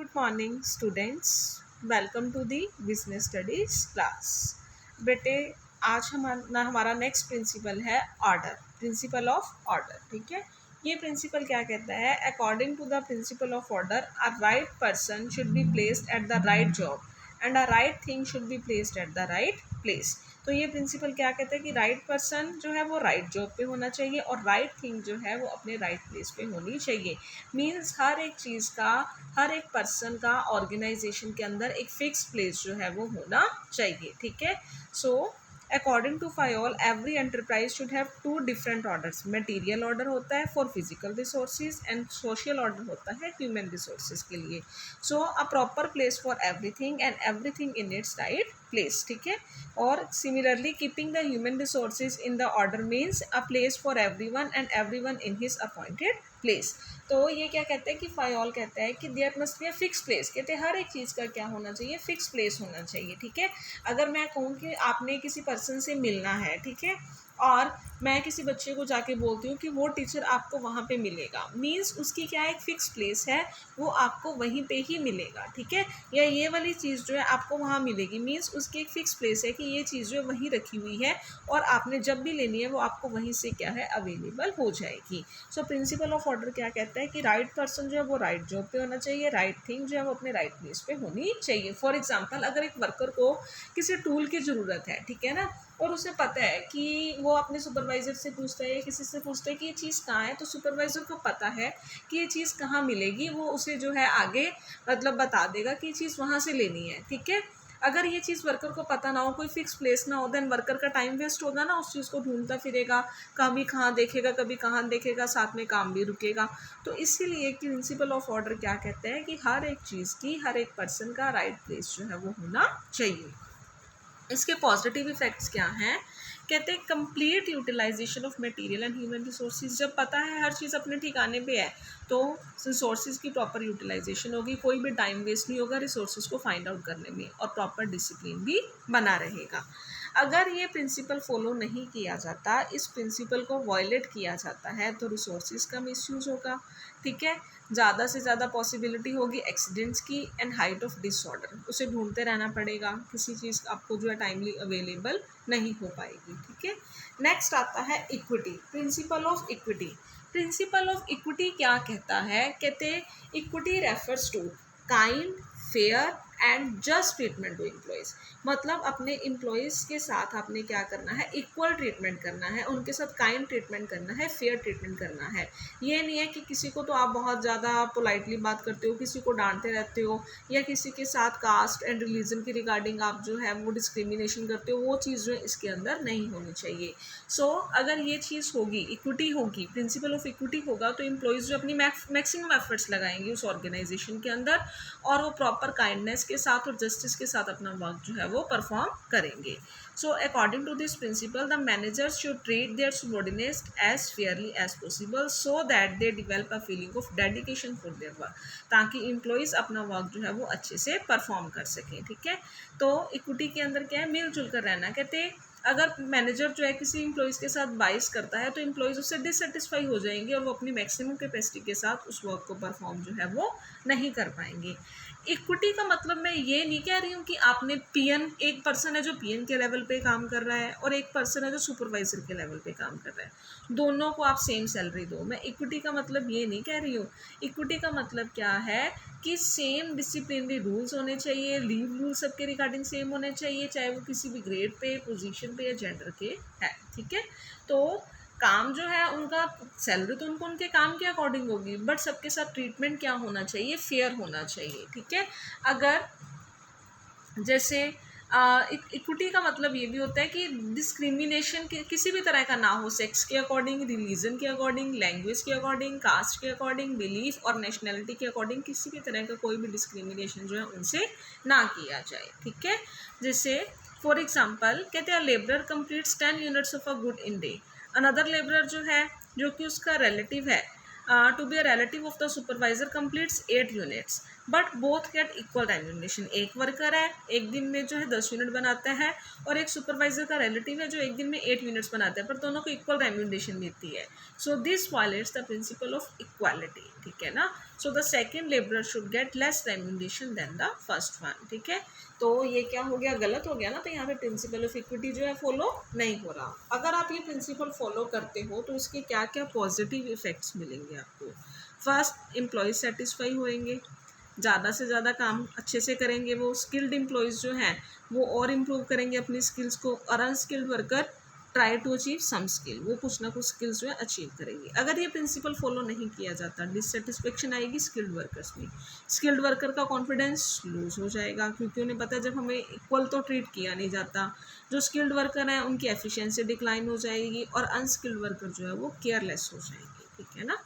Good morning students. Welcome to the business studies class. बेटे आज हमारा नेक्स्ट प्रिंसिपल है ऑर्डर, प्रिंसिपल ऑफ ऑर्डर। ठीक है, ये प्रिंसिपल क्या कहता है? According to the principle of order a right person should be placed at the right job and a right thing should be placed at the right place. तो ये principle क्या कहता है कि राइट पर्सन जो है वो राइट जॉब पे होना चाहिए और राइट थिंग जो है वो अपने राइट प्लेस पे होनी चाहिए। मीन्स हर एक चीज़ का, हर एक पर्सन का ऑर्गेनाइजेशन के अंदर एक फिक्स प्लेस जो है वो होना चाहिए। ठीक है, so according to Fayol every enterprise should have two different orders. Material order होता है for physical resources and social order होता है ह्यूमन रिसोर्सेज के लिए। So a proper place for everything and everything in its right place. ठीक है, और similarly keeping the human resources in the order means a place for everyone and everyone in his appointed place. तो ये क्या कहते हैं कि फायोल कहता है कि there must be a fix place. कहते हैं हर एक चीज़ का क्या होना चाहिए? फिक्स प्लेस होना चाहिए। ठीक है, अगर मैं कहूँ कि आपने किसी पर्सन से मिलना है, ठीक है, और मैं किसी बच्चे को जाके बोलती हूँ कि वो टीचर आपको वहाँ पे मिलेगा, मीन्स उसकी क्या एक फ़िक्स प्लेस है, वो आपको वहीं पे ही मिलेगा। ठीक है, या ये वाली चीज़ जो है आपको वहाँ मिलेगी, मीन्स उसकी एक फ़िक्स प्लेस है कि ये चीज़ जो है वहीं रखी हुई है और आपने जब भी लेनी है वो आपको वहीं से क्या है अवेलेबल हो जाएगी। सो प्रिंसिपल ऑफ ऑर्डर क्या कहता है कि राइट पर्सन जो है वो राइट जॉब पे होना चाहिए, राइट थिंग जो है वो अपने राइट प्लेस पे होनी चाहिए। फॉर एग्जाम्पल, अगर एक वर्कर को किसी टूल की ज़रूरत है, ठीक है ना, और उसे पता है कि वो अपने सुपरवाइज़र से पूछता है या किसी से पूछता है कि ये चीज़ कहाँ है, तो सुपरवाइज़र को पता है कि ये चीज़ कहाँ मिलेगी, वो उसे जो है आगे मतलब बता देगा कि ये चीज़ वहाँ से लेनी है। ठीक है, अगर ये चीज़ वर्कर को पता ना हो, कोई फिक्स प्लेस ना हो, देन वर्कर का टाइम वेस्ट होगा ना, उस चीज़ को ढूंढता फिरेगा, कभी कहाँ देखेगा कभी कहाँ देखेगा, साथ में काम भी रुकेगा। तो इसीलिए प्रिंसिपल ऑफ ऑर्डर क्या कहते हैं कि हर एक चीज़ की, हर एक पर्सन का राइट प्लेस जो है वो होना चाहिए। इसके पॉजिटिव इफ़ेक्ट्स क्या हैं? कहते हैं complete utilization of material and human resources. जब पता है हर चीज़ अपने ठिकाने पे है तो रिसोर्सेज की प्रॉपर यूटिलाइजेशन होगी, कोई भी टाइम वेस्ट नहीं होगा रिसोर्सेज को फाइंड आउट करने में, और प्रॉपर डिसिप्लिन भी बना रहेगा। अगर ये प्रिंसिपल फॉलो नहीं किया जाता, इस प्रिंसिपल को वायलेट किया जाता है, तो रिसोर्सेज का मिसयूज़ होगा। ठीक है, ज़्यादा से ज़्यादा पॉसिबिलिटी होगी एक्सीडेंट्स की एंड हाइट ऑफ डिसऑर्डर। उसे ढूंढते रहना पड़ेगा, किसी चीज़ आपको जो है टाइमली अवेलेबल नहीं हो पाएगी। ठीक है, नेक्स्ट आता है equity, principle of equity. Principle of equity क्या कहता है? कहते हैं equity refers to kind, fair and just treatment to employees. मतलब अपने एम्प्लॉयज़ के साथ आपने क्या करना है? इक्वल ट्रीटमेंट करना है, उनके साथ काइंड ट्रीटमेंट करना है, फेयर ट्रीटमेंट करना है। ये नहीं है कि किसी को तो आप बहुत ज़्यादा पोलाइटली बात करते हो, किसी को डांटते रहते हो, या किसी के साथ कास्ट एंड रिलीजन की रिगार्डिंग आप जो है वो डिस्क्रिमिनेशन करते हो, वो चीज़ जो है इसके अंदर नहीं होनी चाहिए। सो अगर ये चीज़ होगी, इक्विटी होगी, प्रिंसिपल ऑफ इक्विटी होगा, तो एम्प्लॉयज़ जो अपनी मैक्सिमम एफर्ट्स लगाएंगे उस ऑर्गेनाइजेशन के अंदर, और वो प्रॉपर काइंडनेस के साथ और जस्टिस के साथ अपना वर्क जो है वो परफॉर्म करेंगे। So according to this principle the managers should treat their subordinates as fairly as possible so that they develop a feeling of dedication for their work, ताकि एम्प्लॉयज़ अपना वर्क जो है वो अच्छे से परफॉर्म कर सकें। ठीक है, तो इक्विटी के अंदर क्या है? मिलजुल कर रहना। कहते हैं अगर मैनेजर जो है किसी एम्प्लॉयज़ के साथ बाइस करता है तो एम्प्लॉयज़ उससे डिससेटिस्फाई हो जाएंगे और वो अपनी मैक्सिमम कैपेसिटी के साथ उस वर्क को परफॉर्म जो है वो नहीं कर पाएंगे। इक्विटी का मतलब मैं ये नहीं कह रही हूँ कि आपने पीएन, एक पर्सन है जो पीएन के लेवल पे काम कर रहा है और एक पर्सन है जो सुपरवाइजर के लेवल पे काम कर रहा है, दोनों को आप सेम सैलरी दो। मैं इक्विटी का मतलब ये नहीं कह रही हूँ। इक्विटी का मतलब क्या है कि सेम डिसिप्लिनरी रूल्स होने चाहिए, लीव रूल सबके रिगार्डिंग सेम होने चाहिए, चाहे वो किसी भी ग्रेड पे, पोजीशन पे या जेंडर के है। ठीक है, तो काम जो है उनका, सैलरी तो उनको उनके काम के अकॉर्डिंग होगी, बट सबके साथ ट्रीटमेंट क्या होना चाहिए? फेयर होना चाहिए। ठीक है, अगर जैसे इक्विटी का मतलब ये भी होता है कि डिस्क्रिमिनेशन किसी भी तरह का ना हो, सेक्स के अकॉर्डिंग, रिलीजन के अकॉर्डिंग, लैंग्वेज के अकॉर्डिंग, कास्ट के अकॉर्डिंग, बिलीफ और नेशनैलिटी के अकॉर्डिंग, किसी भी तरह का कोई भी डिस्क्रिमिनेशन जो है उनसे ना किया जाए। ठीक है, जैसे फॉर एग्जाम्पल कहते हैं labourer completes 10 units of a good in day, another labourer जो है जो कि उसका रिलेटिव है, to be a relative of the supervisor completes 8 units. But both get equal remuneration. एक वर्कर है, एक दिन में जो है 10 यूनिट बनाता है, और एक सुपरवाइजर का रिलेटिव है जो एक दिन में 8 यूनिट्स बनाता है, पर दोनों को इक्वल रेम्यूनरेशन मिलती है। So this violates the principle of equality, ठीक है ना। So the second labourer should get less remuneration than the first one, ठीक है। तो ये क्या हो गया, गलत हो गया ना, तो यहाँ पे प्रिंसिपल ऑफ इक्विटी जो है फॉलो नहीं हो रहा। अगर आप ये प्रिंसिपल फॉलो करते हो तो इसके क्या क्या पॉजिटिव इफेक्ट्स मिलेंगे आपको। फर्स्ट, एम्प्लॉय सेटिस्फाई होएंगे, ज़्यादा से ज़्यादा काम अच्छे से करेंगे। वो स्किल्ड एम्प्लॉयज़ जो हैं वो और इम्प्रूव करेंगे अपनी स्किल्स को, और unskilled worker try to achieve some skill, वो कुछ ना कुछ स्किल्स जो है अचीव करेंगे। अगर ये प्रिंसिपल फॉलो नहीं किया जाता, डिससेटिस्फेक्शन आएगी स्किल्ड वर्कर्स में। स्किल्ड वर्कर का कॉन्फिडेंस लूज हो जाएगा, क्योंकि उन्हें पता है जब हमें इक्वल तो ट्रीट किया नहीं जाता। जो स्किल्ड वर्कर हैं उनकी एफिशिएंसी डिक्लाइन हो जाएगी, और अनस्किल्ड वर्कर जो है वो केयरलेस हो जाएंगे, ठीक है ना।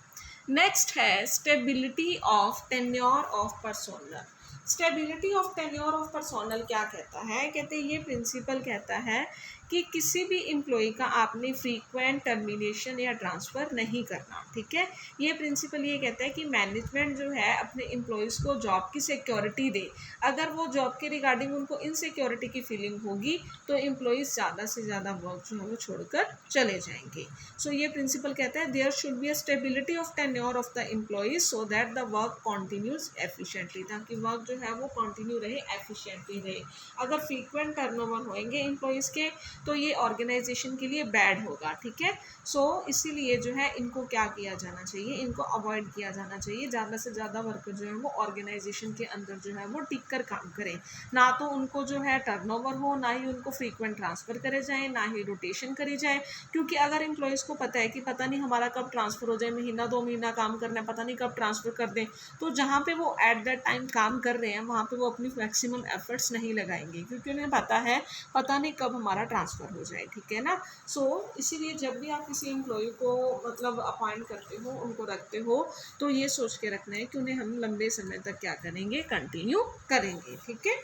नेक्स्ट है stability of tenure of personnel. Stability of tenure of personnel क्या कहता है, कहते हैं ये प्रिंसिपल कहता है कि किसी भी एम्प्लॉय का आपने फ्रीक्वेंट टर्मिनेशन या ट्रांसफ़र नहीं करना, ठीक है। ये प्रिंसिपल ये कहता है कि मैनेजमेंट जो है अपने एम्प्लॉयज़ को जॉब की सिक्योरिटी दे। अगर वो जॉब के रिगार्डिंग उनको इनसिक्योरिटी की फीलिंग होगी तो एम्प्लॉयज़ ज़्यादा से ज़्यादा वर्क जो है वो छोड़कर चले जाएंगे। सो ये प्रिंसिपल कहता है there should be a stability of tenure of the employees so that the work continues efficiently, ताकि वर्क जो है वो कंटिन्यू रहे, एफिशिएंटली रहे। अगर फ्रीक्वेंट टर्नओवर होंगे एम्प्लॉयज़ के तो ये ऑर्गेनाइजेशन के लिए बैड होगा, ठीक है। सो इसीलिए जो है इनको क्या किया जाना चाहिए, इनको अवॉइड किया जाना चाहिए। ज़्यादा से ज़्यादा वर्कर जो है वो ऑर्गेनाइजेशन के अंदर जो है वो टिक कर काम करें, ना तो उनको जो है टर्नओवर हो, ना ही उनको फ्रीक्वेंट ट्रांसफ़र करे जाए, ना ही रोटेशन करी जाए। क्योंकि अगर एम्प्लॉयज़ को पता है कि पता नहीं हमारा कब ट्रांसफ़र हो जाए, महीना 2 महीना काम करना है, पता नहीं कब ट्रांसफ़र कर दें, तो जहाँ पे वो एट दैट टाइम काम कर रहे हैं वहाँ पे वो अपनी मैक्सिमम एफर्ट्स नहीं लगाएंगे, क्योंकि उन्हें पता है पता नहीं कब हमारा ट्रांसफ़र हो जाए, ठीक है ना। सो इसीलिए जब भी आप किसी एम्प्लॉय को मतलब अपॉइंट करते हो, उनको रखते हो, तो ये सोच के रखना है कि उन्हें हम लंबे समय तक क्या करेंगे, कंटिन्यू करेंगे, ठीक है।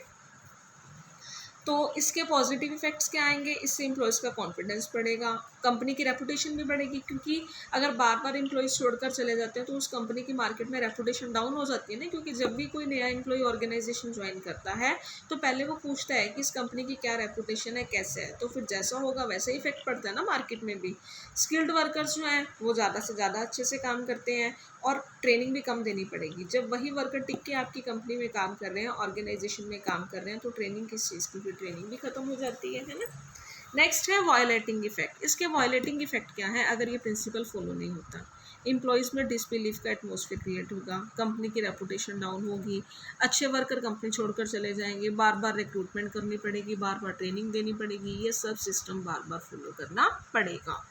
तो इसके पॉजिटिव इफेक्ट्स क्या आएंगे, इससे एम्प्लॉयज़ का कॉन्फिडेंस बढ़ेगा, कंपनी की रेपुटेशन भी बढ़ेगी, क्योंकि अगर बार बार एम्प्लॉयज़ छोड़कर चले जाते हैं तो उस कंपनी की मार्केट में रेपुटेशन डाउन हो जाती है ना। क्योंकि जब भी कोई नया एम्प्लॉय ऑर्गेनाइजेशन ज्वाइन करता है तो पहले वो पूछता है कि इस कंपनी की क्या रेपुटेशन है, कैसे है, तो फिर जैसा होगा वैसे ही इफेक्ट पड़ता है ना मार्केट में भी। स्किल्ड वर्कर्स जो हैं वो ज़्यादा से ज़्यादा अच्छे से काम करते हैं, और ट्रेनिंग भी कम देनी पड़ेगी। जब वही वर्कर टिक के आपकी कंपनी में काम कर रहे हैं, ऑर्गेनाइजेशन में काम कर रहे हैं, तो ट्रेनिंग किस चीज़ की, फिर ट्रेनिंग भी खत्म हो जाती है ना। नेक्स्ट है वायलेटिंग इफेक्ट। इसके वायलेटिंग इफेक्ट क्या है, अगर ये प्रिंसिपल फॉलो नहीं होता, एम्प्लॉयज़ में डिसबिलीफ का एटमॉस्फेयर क्रिएट होगा, कंपनी की रेपुटेशन डाउन होगी, अच्छे वर्कर कंपनी छोड़कर चले जाएंगे, बार बार रिक्रूटमेंट करनी पड़ेगी, बार बार ट्रेनिंग देनी पड़ेगी, ये सब सिस्टम बार बार फॉलो करना पड़ेगा।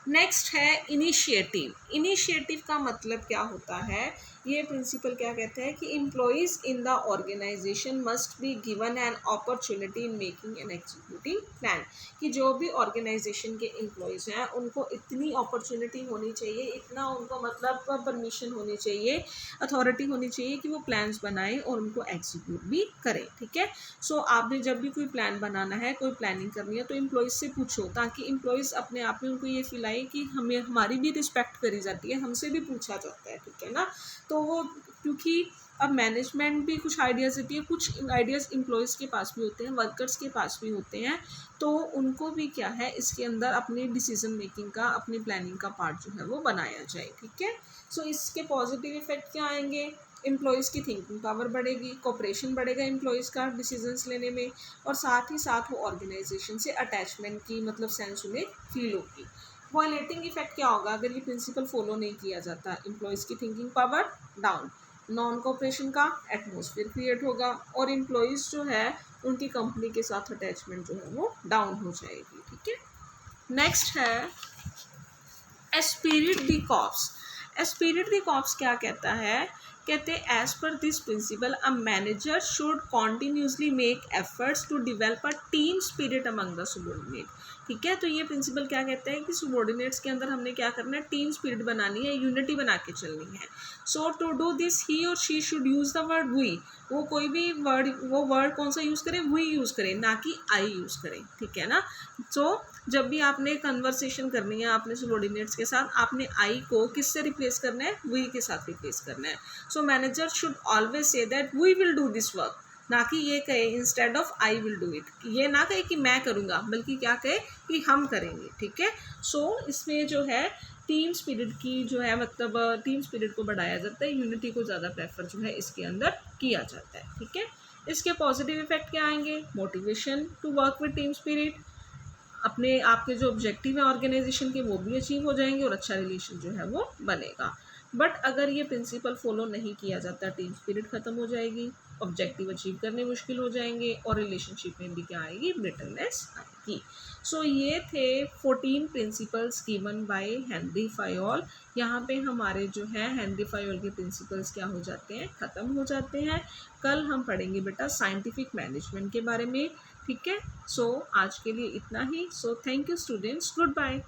नेक्स्ट है इनिशिएटिव। इनिशिएटिव का मतलब क्या होता है, ये प्रिंसिपल क्या कहता है कि employees in the organisation must be given an opportunity in making an executive plan, कि जो भी ऑर्गेनाइजेशन के एम्प्लॉयज़ हैं उनको इतनी अपॉर्चुनिटी होनी चाहिए, इतना उनको मतलब परमिशन होनी चाहिए, अथॉरिटी होनी चाहिए कि वो प्लान्स बनाएं और उनको एग्जीक्यूट भी करें, ठीक है। सो आपने जब भी कोई प्लान बनाना है, कोई प्लानिंग करनी है, तो एम्प्लॉयज़ से पूछो, ताकि एम्प्लॉयज़ अपने आप में उनको ये फील आए कि हमें हमारी भी रिस्पेक्ट करी जाती है, हमसे भी पूछा जाता है, ठीक है ना। तो वो क्योंकि अब मैनेजमेंट भी कुछ आइडियाज़ देती है, कुछ आइडियाज़ एम्प्लॉयज़ के पास भी होते हैं, वर्कर्स के पास भी होते हैं, तो उनको भी क्या है इसके अंदर अपनी डिसीजन मेकिंग का, अपनी प्लानिंग का पार्ट जो है वो बनाया जाए, ठीक है। सो इसके पॉजिटिव इफेक्ट क्या आएंगे, एम्प्लॉयज़ की थिंकिंग पावर बढ़ेगी, कोऑपरेशन बढ़ेगा एम्प्लॉयज़ का डिसीजंस लेने में, और साथ ही साथ वो ऑर्गेनाइजेशन से अटैचमेंट की मतलब सेंस उन्हें फील होगी। वायलेटिंग इफेक्ट क्या होगा, अगर ये प्रिंसिपल फॉलो नहीं किया जाता, एम्प्लॉयज़ की thinking power down, non cooperation का एटमॉस्फेयर क्रिएट होगा, और एम्प्लॉयज़ जो है उनकी कंपनी के साथ अटैचमेंट जो है वो डाउन हो जाएगी, ठीक है। नेक्स्ट है esprit de corps. Esprit de corps क्या कहता है, कहते हैं as per this principle a manager should continuously make efforts to develop a team spirit among the subordinate, ठीक है। तो ये प्रिंसिपल क्या कहता है कि सबॉर्डिनेट्स के अंदर हमने क्या करना है, टीम स्पिरिट बनानी है, यूनिटी बना के चलनी है। So to do this he और she should use the word we, वो कोई भी वर्ड, वो वर्ड कौन सा यूज़ करें, वी यूज़ करें, ना कि आई यूज़ करें, ठीक है ना। सो जब भी आपने कन्वर्सेशन करनी है अपने सबॉर्डिनेट्स के साथ, आपने आई को किससे रिप्लेस करना है, वी के साथ रिप्लेस करना है। So manager should always say that we will do this work, ना कि ये कहे instead of I will do it, ये ना कहे कि मैं करूँगा, बल्कि क्या कहे कि हम करेंगे, ठीक है। सो इसमें जो है टीम स्पिरिट की जो है मतलब टीम स्पिरिट को बढ़ाया जाता है, यूनिटी को ज़्यादा प्रेफर जो है इसके अंदर किया जाता है, ठीक है। इसके पॉजिटिव इफेक्ट क्या आएंगे, motivation to work with team spirit, अपने आपके जो ऑब्जेक्टिव है ऑर्गेनाइजेशन के वो भी अचीव हो जाएंगे और अच्छा रिलेशन जो है वो बनेगा। बट अगर ये प्रिंसिपल फॉलो नहीं किया जाता, टीम स्पिरिट खत्म हो जाएगी, ऑब्जेक्टिव अचीव करने मुश्किल हो जाएंगे और रिलेशनशिप में भी क्या आएगी, ब्रिटलनेस आएगी। सो ये थे 14 प्रिंसिपल्स गिवन बाय हेनरी फायोल। यहाँ पे हमारे जो है हेनरी फायोल के प्रिंसिपल्स क्या हो जाते हैं, ख़त्म हो जाते हैं। कल हम पढ़ेंगे बेटा साइंटिफिक मैनेजमेंट के बारे में, ठीक है। सो आज के लिए इतना ही। So thank you students, good bye.